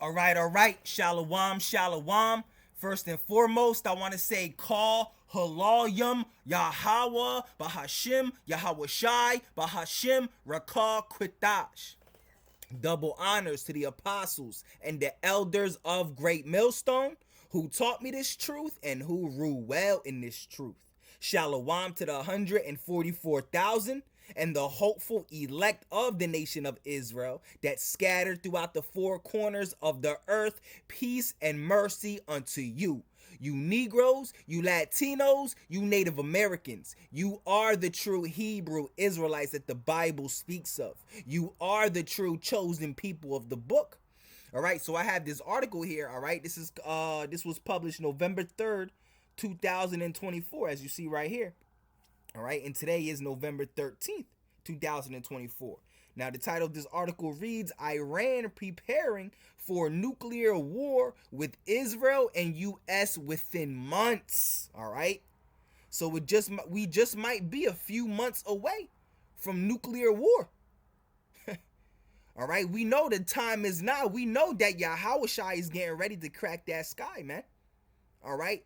All right. Shalom, shalom. First and foremost, I want to say call Halalyam Yahweh Bahashim Yahweh Shai Bahashim Rakah Quitash. Double honors to the apostles and the elders of Great Millstone who taught me this truth and who rule well in this truth. Shalom to the 144,000 and the hopeful elect of the nation of Israel that scattered throughout the four corners of the earth. Peace and mercy unto you. You Negroes, you Latinos, you Native Americans, you are the true Hebrew Israelites that the Bible speaks of. You are the true chosen people of the book. All right, so I have this article here. All right, this was published November 3rd, 2024, as you see right here. All right, and today is November 13th, 2024. Now, the title of this article reads, Iran preparing for nuclear war with Israel and U.S. within months. All right. So we just might be a few months away from nuclear war. All right. We know the time is now. We know that Yahweh Shai is getting ready to crack that sky, man. All right.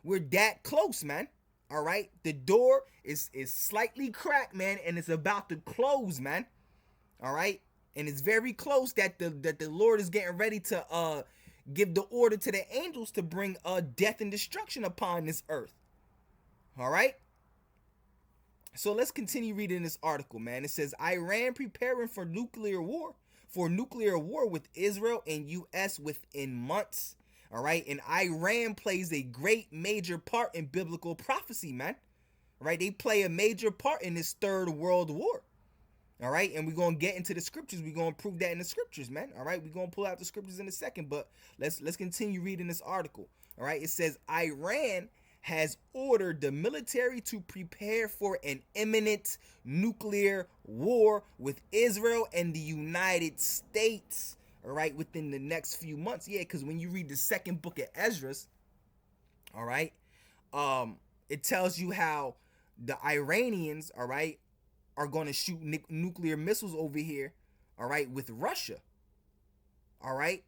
We're that close, man. All right, the door is slightly cracked, man, and it's about to close, man. All right, and it's very close that the Lord is getting ready to give the order to the angels to bring death and destruction upon this earth. All right. So let's continue reading this article, man. It says Iran preparing for nuclear war with Israel and U.S. within months. All right, and Iran plays a great major part in biblical prophecy, man. All right, they play a major part in this third world war. All right, and we're going to get into the scriptures. We're going to prove that in the scriptures, man. All right, we're going to pull out the scriptures in a second, but let's continue reading this article. All right, it says Iran has ordered the military to prepare for an imminent nuclear war with Israel and the United States. All right, within the next few months. Yeah, because when you read the second book of Esdras, all right, it tells you how the Iranians, all right, are going to shoot nuclear missiles over here, all right, with Russia, all right,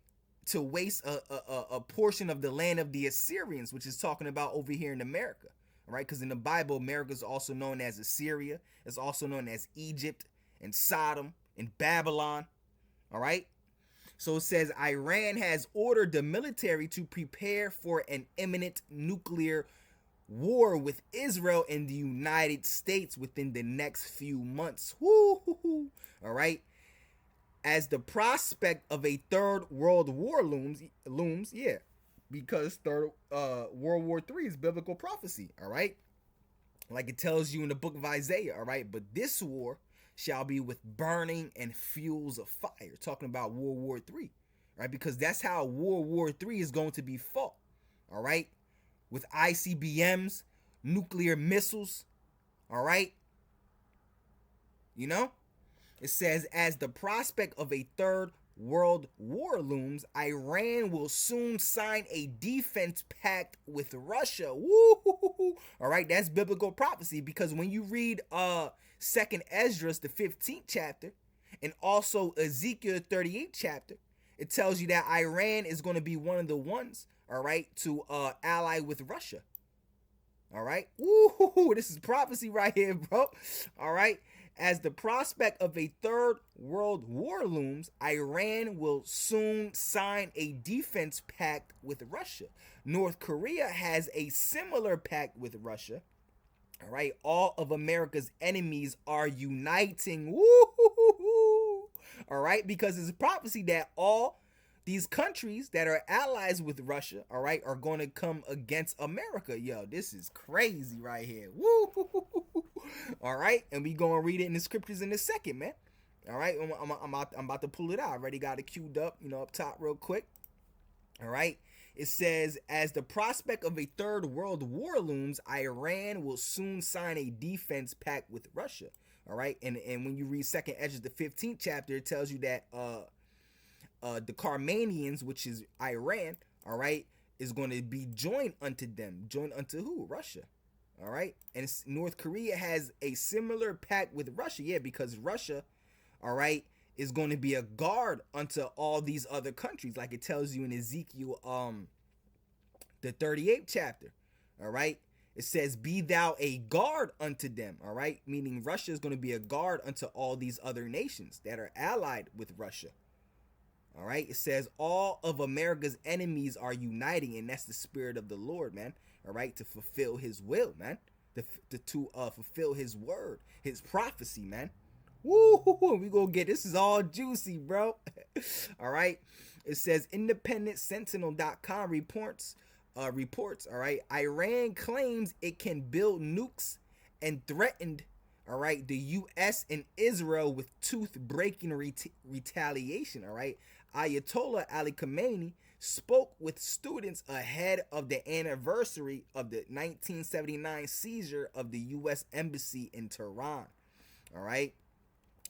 to waste a portion of the land of the Assyrians, which is talking about over here in America, all right, because in the Bible, America is also known as Assyria. It's also known as Egypt and Sodom and Babylon, all right. So it says Iran has ordered the military to prepare for an imminent nuclear war with Israel and the United States within the next few months. Woo-hoo-hoo. All right. As the prospect of a third world war looms, yeah, because third World War III is biblical prophecy. All right. Like it tells you in the book of Isaiah. All right. But this war shall be with burning and fuels of fire. Talking about World War III, right? Because that's how World War III is going to be fought, all right? With ICBMs, nuclear missiles, all right? You know? It says, as the prospect of a third world war looms, Iran will soon sign a defense pact with Russia. Woo! All right, that's biblical prophecy, because when you read Second Esdras, the 15th chapter, and also Ezekiel 38th chapter, it tells you that Iran is going to be one of the ones, all right, to ally with Russia. All right, woo! This is prophecy right here, bro. All right. As the prospect of a third world war looms, Iran will soon sign a defense pact with Russia. North Korea has a similar pact with Russia. All right, all of America's enemies are uniting. Woo! All right, because it's a prophecy that all these countries that are allies with Russia, all right, are going to come against America. Yo, this is crazy right here. Woo! All right, and we gonna read it in the scriptures in a second, man. All right, I'm about to pull it out. I already got it queued up, up top real quick. All right, it says, as the prospect of a third world war looms, Iran will soon sign a defense pact with Russia. All right, and when you read Second Esdras, the 15th chapter, it tells you that the Carmanians, which is Iran, all right, is going to be joined unto them. Joined unto who? Russia. All right. And North Korea has a similar pact with Russia. Yeah, because Russia, all right, is going to be a guard unto all these other countries, like it tells you in Ezekiel the 38th chapter. All right. It says, be thou a guard unto them. All right. Meaning Russia is going to be a guard unto all these other nations that are allied with Russia. All right. It says all of America's enemies are uniting, and that's the spirit of the Lord, man. All right. To fulfill his will, man. To fulfill his word, his prophecy, man. Woo! We gonna get this. Is all juicy, bro. All right. It says independentsentinel.com reports, all right, Iran claims it can build nukes and threatened, all right, the U.S. and Israel with tooth-breaking retaliation, all right. Ayatollah Ali Khamenei spoke with students ahead of the anniversary of the 1979 seizure of the U.S. Embassy in Tehran, all right.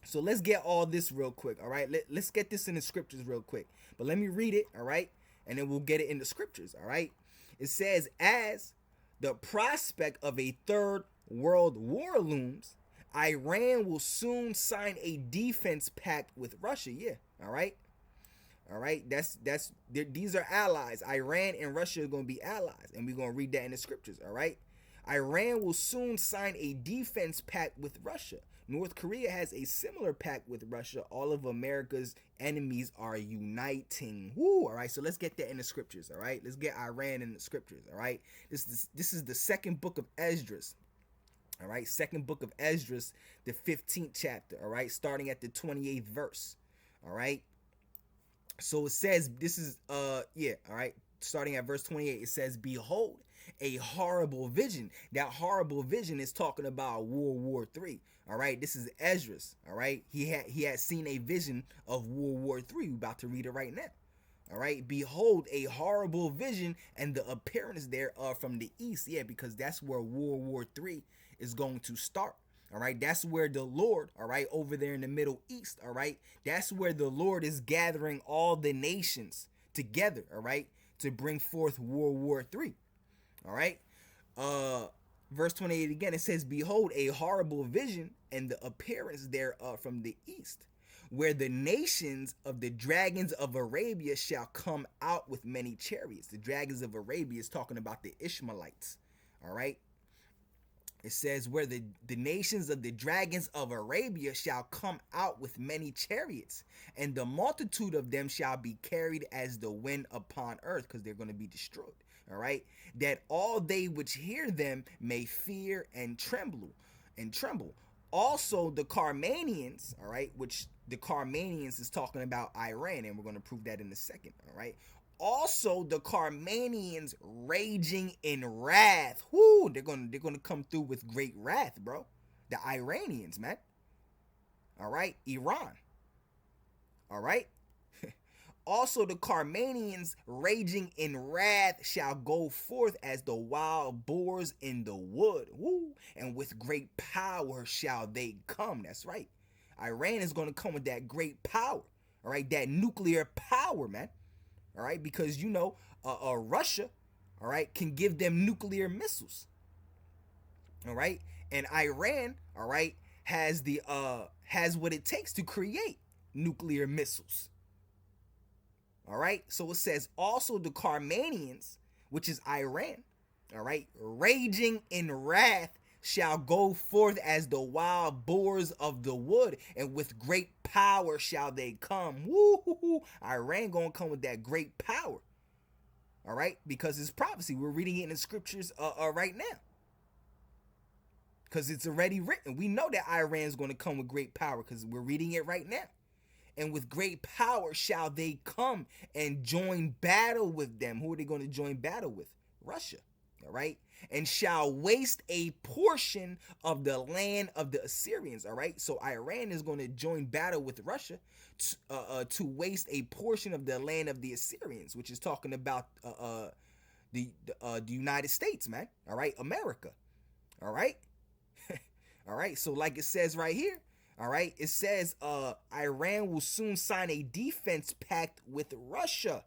So let's get all this real quick, all right. Let's get this in the scriptures real quick, but let me read it, all right, and then we'll get it in the scriptures, all right. It says, as the prospect of a third world war looms, Iran will soon sign a defense pact with Russia. Yeah, all right. All right, these are allies. Iran and Russia are going to be allies, and we're going to read that in the scriptures, all right? Iran will soon sign a defense pact with Russia. North Korea has a similar pact with Russia. All of America's enemies are uniting. Woo! All right, so let's get that in the scriptures, all right? Let's get Iran in the scriptures, all right? This is the second book of Esdras, all right? Second book of Esdras, the 15th chapter, all right? Starting at the 28th verse, all right? So it says, this is, all right, starting at verse 28, it says, behold, a horrible vision. That horrible vision is talking about World War III, all right? This is Esdras, all right? He had seen a vision of World War III. We're about to read it right now, all right? Behold, a horrible vision, and the appearance thereof from the east, yeah, because that's where World War III is going to start. All right, that's where the Lord, all right, over there in the Middle East, all right, that's where the Lord is gathering all the nations together, all right, to bring forth World War III, all right. Verse 28 again, it says, behold, a horrible vision, and the appearance thereof from the east, where the nations of the dragons of Arabia shall come out with many chariots. The dragons of Arabia is talking about the Ishmaelites, all right. It says, where the nations of the dragons of Arabia shall come out with many chariots, and the multitude of them shall be carried as the wind upon earth, because they're going to be destroyed. All right, that all they which hear them may fear and tremble. Also the Carmanians, all right, which the Carmanians is talking about Iran, and we're going to prove that in a second. All right. Also, the Carmanians raging in wrath. Whoo, they're gonna come through with great wrath, bro. The Iranians, man. All right, Iran. All right. Also, the Carmanians raging in wrath shall go forth as the wild boars in the wood. Woo, and with great power shall they come. That's right. Iran is gonna come with that great power. All right, that nuclear power, man. All right, because you know, Russia, all right, can give them nuclear missiles. All right, and Iran, all right, has what it takes to create nuclear missiles. All right, so it says also the Carmanians, which is Iran, all right, raging in wrath shall go forth as the wild boars of the wood, and with great power shall they come. Woo! Iran gonna come with that great power. All right, because it's prophecy. We're reading it in the scriptures right now, because it's already written. We know that Iran's gonna come with great power because we're reading it right now. And with great power shall they come and join battle with them. Who are they going to join battle with? Russia. All right, and shall waste a portion of the land of the Assyrians. All right, so Iran is going to join battle with Russia to waste a portion of the land of the Assyrians, which is talking about the United States, man. All right, America. All right, all right. So like it says right here, all right, it says Iran will soon sign a defense pact with Russia.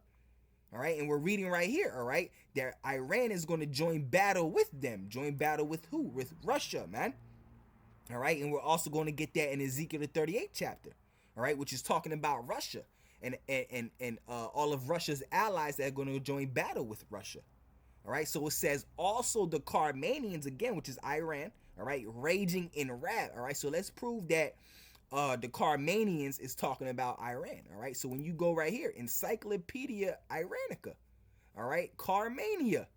All right, and we're reading right here, all right, that Iran is going to join battle with them. Join battle with who? With Russia, man. All right, and we're also going to get that in Ezekiel the 38th chapter. all right, which is talking about Russia and all of Russia's allies that are going to join battle with Russia. All right, so it says also the Carmanians again, which is Iran. All right, raging in wrath. All right, so let's prove that the Carmanians is talking about Iran. All right, so when you go right here, Encyclopedia Iranica. All right, Carmania.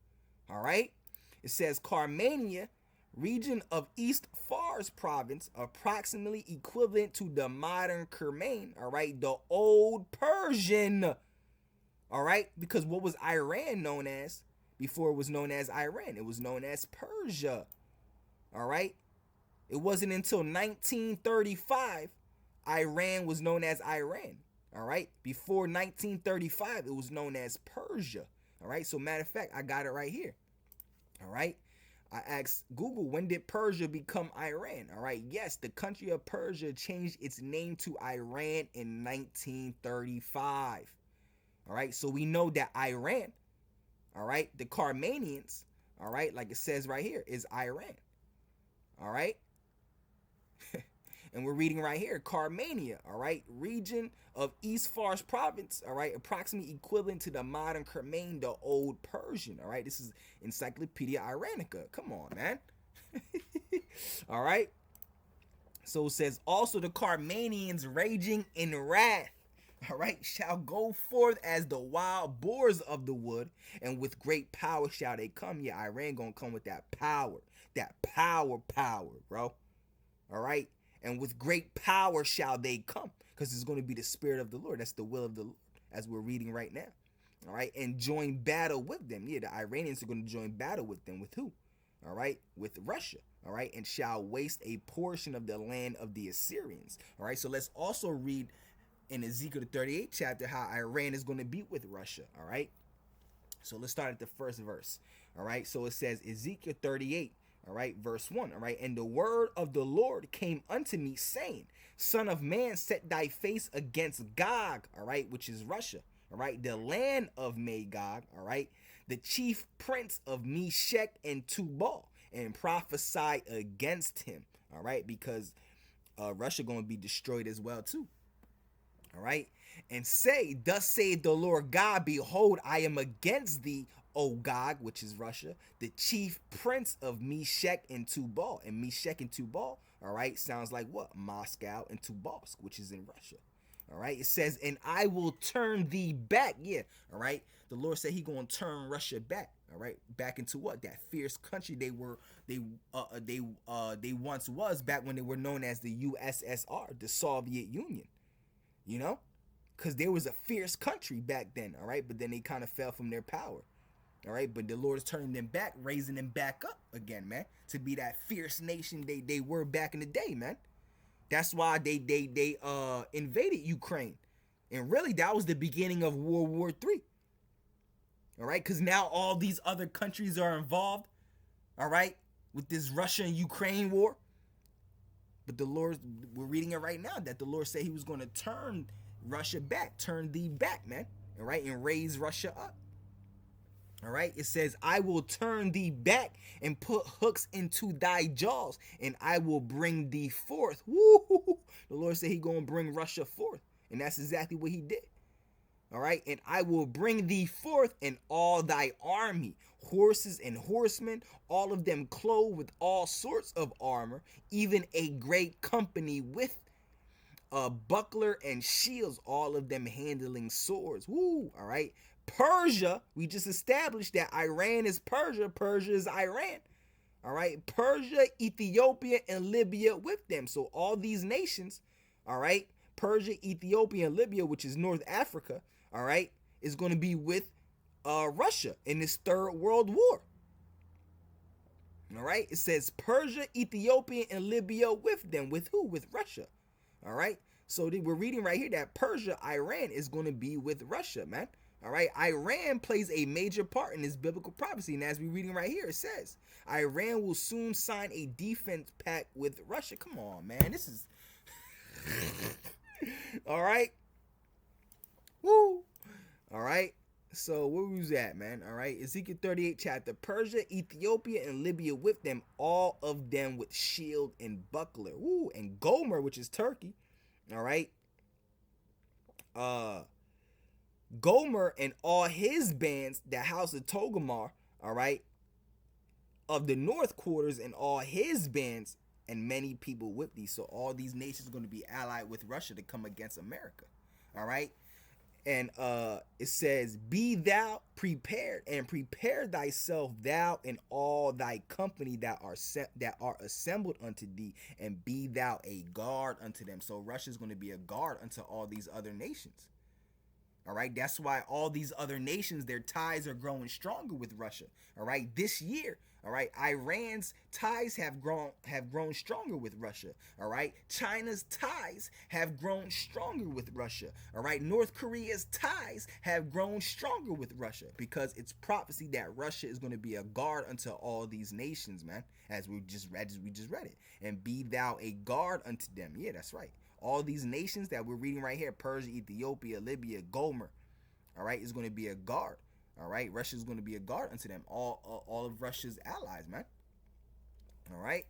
All right, it says Carmania, region of East Fars province, approximately equivalent to the modern Kermane. All right, the old Persian. All right, because what was Iran known as before it was known as Iran? It was known as Persia. All right, it wasn't until 1935 Iran was known as Iran. All right, before 1935 it was known as Persia. All right, so matter of fact, I got it right here. All right, I asked Google, when did Persia become Iran? All right, yes, the country of Persia changed its name to Iran in 1935. All right, so we know that Iran, all right, the Carmanians, all right, like it says right here, is Iran. All right, and we're reading right here, Carmania, all right, region of East Fars province, all right, approximately equivalent to the modern Kermane, the old Persian. All right, this is Encyclopedia Iranica. Come on, man. All right, so it says also the Carmanians raging in wrath, all right, shall go forth as the wild boars of the wood, and with great power shall they come. Yeah, Iran gonna come with that power, bro. All right, and with great power shall they come, because it's going to be the spirit of the Lord. That's the will of the Lord, as we're reading right now. All right, and join battle with them. Yeah, the Iranians are going to join battle with them. With who? All right, with Russia. All right, and shall waste a portion of the land of the Assyrians. All right, so let's also read in Ezekiel the 38th chapter how Iran is going to be with Russia. All right, so let's start at the first verse. All right, so it says Ezekiel 38. All right, verse 1. All right, and the word of the Lord came unto me, saying, Son of man, set thy face against Gog, all right, which is Russia, all right, the land of Magog, all right, the chief prince of Meshech and Tubal, and prophesy against him, all right, because Russia going to be destroyed as well too. All right, and say, thus saith the Lord God, behold, I am against thee, O Gog, which is Russia, the chief prince of Meshech and Tubal. And Meshech and Tubal, all right, sounds like what? Moscow and Tobolsk, which is in Russia. All right, it says, and I will turn thee back. Yeah, all right, the Lord said he gonna turn Russia back. All right, back into what? That fierce country they once was, back when they were known as the USSR, the Soviet Union. You know, because there was a fierce country back then. All right, but then they kind of fell from their power. All right, but the Lord is turning them back, raising them back up again, man, to be that fierce nation they were back in the day, man. That's why they invaded Ukraine, and really that was the beginning of World War III. All right, because now all these other countries are involved. All right, with this Russia and Ukraine war. But the Lord, we're reading it right now that the Lord said He was going to turn Russia back, turn thee back, man. All right, and raise Russia up. All right, it says, I will turn thee back and put hooks into thy jaws, and I will bring thee forth. Woo! The Lord said He gonna bring Russia forth, and that's exactly what He did. All right, and I will bring thee forth and all thy army, horses and horsemen, all of them clothed with all sorts of armor, even a great company with buckler and shields, all of them handling swords. Woo! All right. Persia, we just established that Iran is Persia. Persia is Iran. All right. Persia, Ethiopia, and Libya with them. So all these nations, all right, Persia, Ethiopia, and Libya, which is North Africa, all right, is going to be with Russia in this Third World War. All right. It says Persia, Ethiopia, and Libya with them. With who? With Russia. All right. So we're reading right here that Persia, Iran, is going to be with Russia, man. All right, Iran plays a major part in this biblical prophecy. And as we're reading right here, it says, Iran will soon sign a defense pact with Russia. Come on, man. This is... All right. Woo. All right. So where was that, man? All right. Ezekiel 38 chapter. Persia, Ethiopia, and Libya with them, all of them with shield and buckler. Woo. And Gomer, which is Turkey. All right. uh Gomer and all his bands, the House of Togomar, all right, of the North Quarters and all his bands, and many people with these. So all these nations are going to be allied with Russia to come against America. All right. And it says, be thou prepared, and prepare thyself, thou and all thy company that are assembled unto thee, and be thou a guard unto them. So Russia's going to be a guard unto all these other nations. All right, that's why all these other nations, their ties are growing stronger with Russia. All right, this year, all right, Iran's ties have grown stronger with Russia. All right, China's ties have grown stronger with Russia. All right, North Korea's ties have grown stronger with Russia, because it's prophecy that Russia is going to be a guard unto all these nations, man. As we just read it, and be thou a guard unto them. Yeah, that's right. All these nations that we're reading right here, Persia, Ethiopia, Libya, Gomer, all right, is going to be a guard. All right, Russia is going to be a guard unto them. All of Russia's allies, man. All right.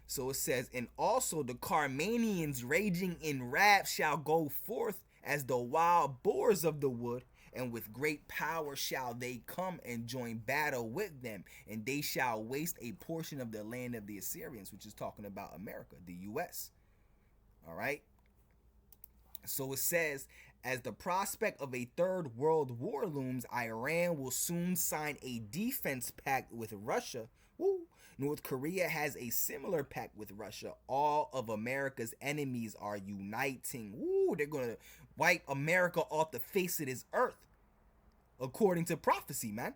So it says, and also the Carmanians raging in wrath shall go forth as the wild boars of the wood, and with great power shall they come and join battle with them, and they shall waste a portion of the land of the Assyrians, which is talking about America, the U.S. All right. So it says, as the prospect of a third world war looms, Iran will soon sign a defense pact with Russia. Woo. North Korea has a similar pact with Russia. All of America's enemies are uniting. Woo. They're going to wipe America off the face of this earth, according to prophecy, man.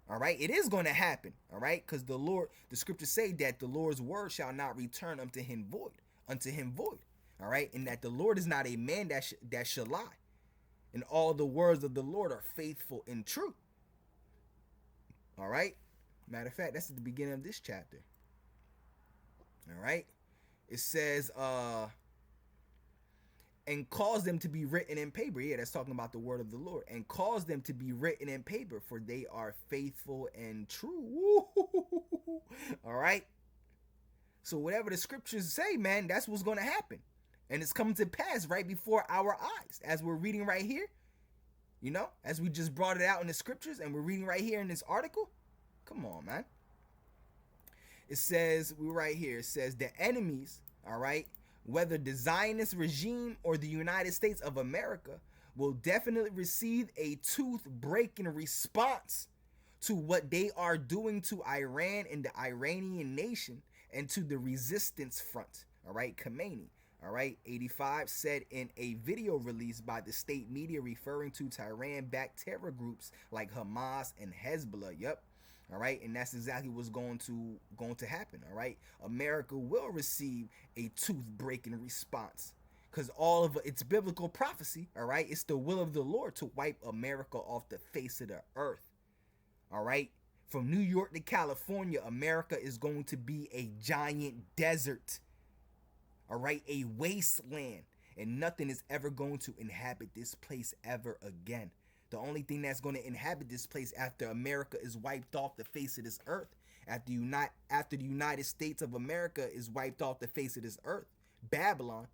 All right. It is going to happen. All right. Because the scriptures say that the Lord's word shall not return unto him void. All right, and that the Lord is not a man that shall lie, and all the words of the Lord are faithful and true. All right, matter of fact, that's at the beginning of this chapter. All right, it says, and cause them to be written in paper. Yeah, that's talking about the word of the Lord. And cause them to be written in paper, for they are faithful and true. Woo! All right. So whatever the scriptures say, man, that's what's going to happen. And it's coming to pass right before our eyes, as we're reading right here, you know, as we just brought it out in the scriptures, and we're reading right here in this article. Come on, man. It says, we're right here, it says the enemies, all right, whether the Zionist regime or the United States of America, will definitely receive a tooth-breaking response to what they are doing to Iran and the Iranian nation, and to the resistance front, all right, Khamenei. All right, 85 said in a video released by the state media, referring to Tehran-backed terror groups like Hamas and Hezbollah. Yep. All right, and that's exactly what's going to happen. All right, America will receive a tooth-breaking response, because all of it's biblical prophecy. All right, it's the will of the Lord to wipe America off the face of the earth. All right, from New York to California, America is going to be a giant desert. All right, a wasteland, and nothing is ever going to inhabit this place ever again. The only thing that's going to inhabit this place after America is wiped off the face of this earth, after the United States of America is wiped off the face of this earth, Babylon,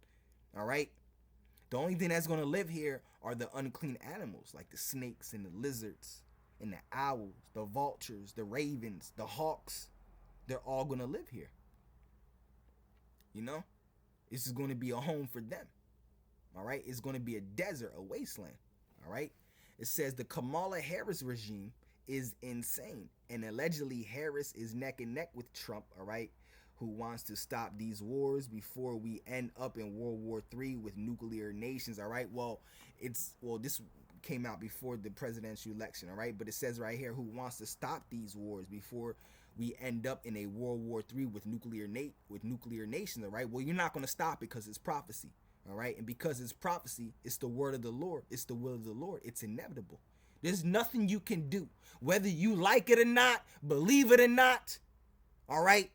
all right? The only thing that's going to live here are the unclean animals, like the snakes and the lizards and the owls, the vultures, the ravens, the hawks. They're all going to live here. You know? This is going to be a home for them. All right? It's going to be a desert, a wasteland. All right? It says the Kamala Harris regime is insane. And allegedly Harris is neck and neck with Trump, all right, who wants to stop these wars before we end up in World War III with nuclear nations, all right? Well, this came out before the presidential election, all right? But it says right here who wants to stop these wars before we end up in a World War III with nuclear nations, all right? Well, you're not going to stop it because it's prophecy, all right? And because it's prophecy, it's the word of the Lord. It's the will of the Lord. It's inevitable. There's nothing you can do, whether you like it or not, believe it or not, all right?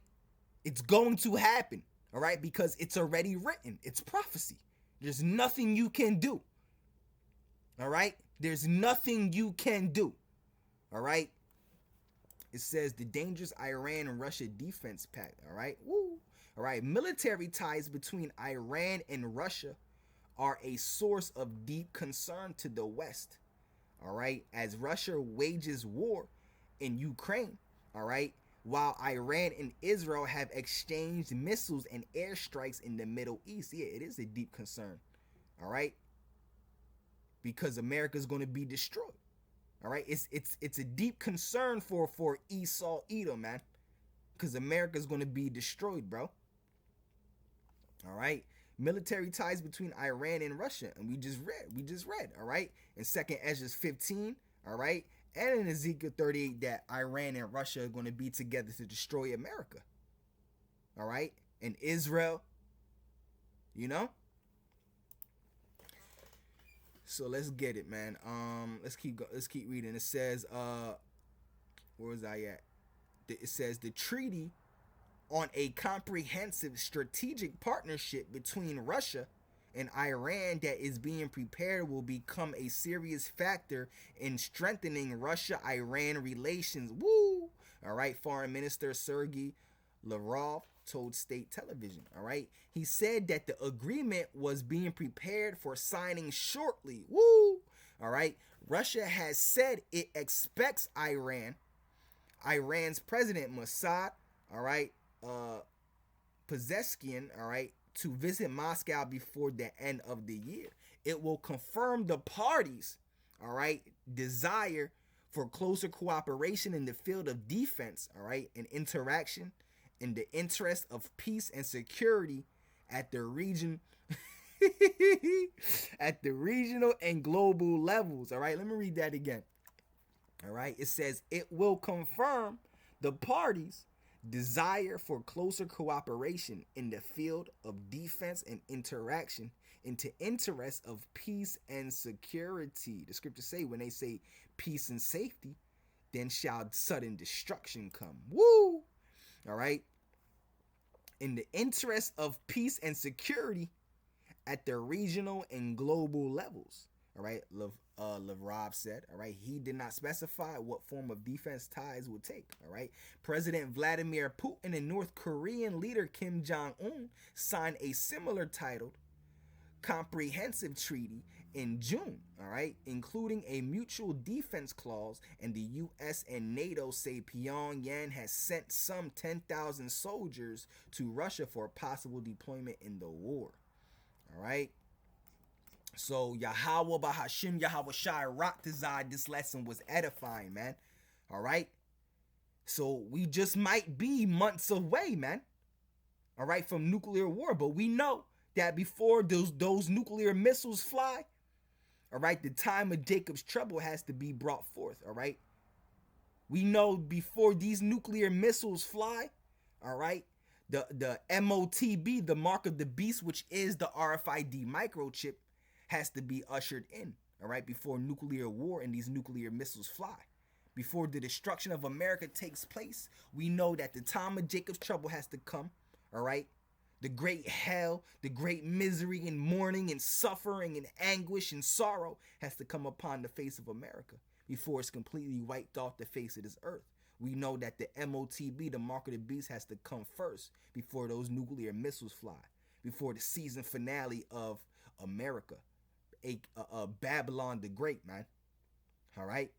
It's going to happen, all right? Because it's already written. It's prophecy. There's nothing you can do, all right? There's nothing you can do, all right? It says the dangerous Iran and Russia defense pact, all right? Woo. All right, military ties between Iran and Russia are a source of deep concern to the West. All right, as Russia wages war in Ukraine, all right, while Iran and Israel have exchanged missiles and airstrikes in the Middle East. Yeah, it is a deep concern. All right, because America is going to be destroyed. All right, it's a deep concern for Esau Edom, man, because America is going to be destroyed, bro. All right, military ties between Iran and Russia, and we just read, all right, in Second Ezra 15, all right, and in Ezekiel 38 that Iran and Russia are going to be together to destroy America. All right, and Israel, you know. So let's get it, man. Let's keep reading. It says, where was I at? It says the treaty on a comprehensive strategic partnership between Russia and Iran that is being prepared will become a serious factor in strengthening Russia-Iran relations. Woo! All right, Foreign Minister Sergei Lavrov told state television. All right, he said that the agreement was being prepared for signing shortly. Woo! All right, Russia has said it expects Iran's president Mossad, all right, Pezeshkian, all right, to visit Moscow before the end of the year. It will confirm the parties, all right, desire for closer cooperation in the field of defense, all right, and interaction in the interest of peace and security at the region at the regional and global levels. All right, let me read that again. All right, it says it will confirm the parties' desire for closer cooperation in the field of defense and interaction into interest of peace and security. The scriptures say when they say peace and safety, then shall sudden destruction come. Woo! All right. In the interest of peace and security at the regional and global levels. All right, Lavrov said, all right, he did not specify what form of defense ties would take. All right, President Vladimir Putin and North Korean leader Kim Jong-un signed a similar titled comprehensive treaty in June, all right, including a mutual defense clause, and the U.S. and NATO say Pyongyang has sent some 10,000 soldiers to Russia for possible deployment in the war. All right. So Yahweh Bahashim Yahweh Shai Raktazai, this lesson was edifying, man. All right. So we just might be months away, man. All right, from nuclear war, but we know that before those nuclear missiles fly, all right, the time of Jacob's trouble has to be brought forth. All right. We know before these nuclear missiles fly, all right, the MOTB, the mark of the beast, which is the RFID microchip, has to be ushered in, all right, before nuclear war and these nuclear missiles fly. Before the destruction of America takes place, we know that the time of Jacob's trouble has to come, all right? The great hell, the great misery and mourning and suffering and anguish and sorrow has to come upon the face of America before it's completely wiped off the face of this earth. We know that the MOTB, the mark of the beast, has to come first before those nuclear missiles fly, before the season finale of America. Babylon the Great, man. All right.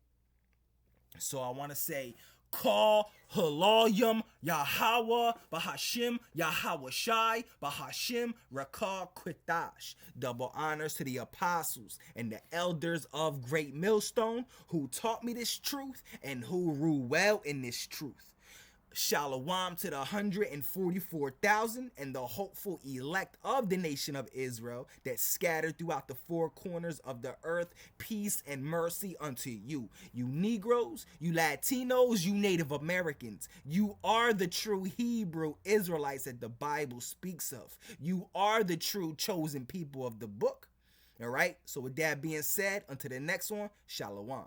So I want to say, call Halayim Yahweh Bahashim Yahweh Shai Bahashim Rakah Kwitash. Double honors to the apostles and the elders of Great Millstone who taught me this truth and who rule well in this truth. Shalom to the 144,000 and the hopeful elect of the nation of Israel that scattered throughout the four corners of the earth. Peace and mercy unto you. You Negroes, you Latinos, you Native Americans. You are the true Hebrew Israelites that the Bible speaks of. You are the true chosen people of the book. All right. So with that being said, until the next one, Shalom.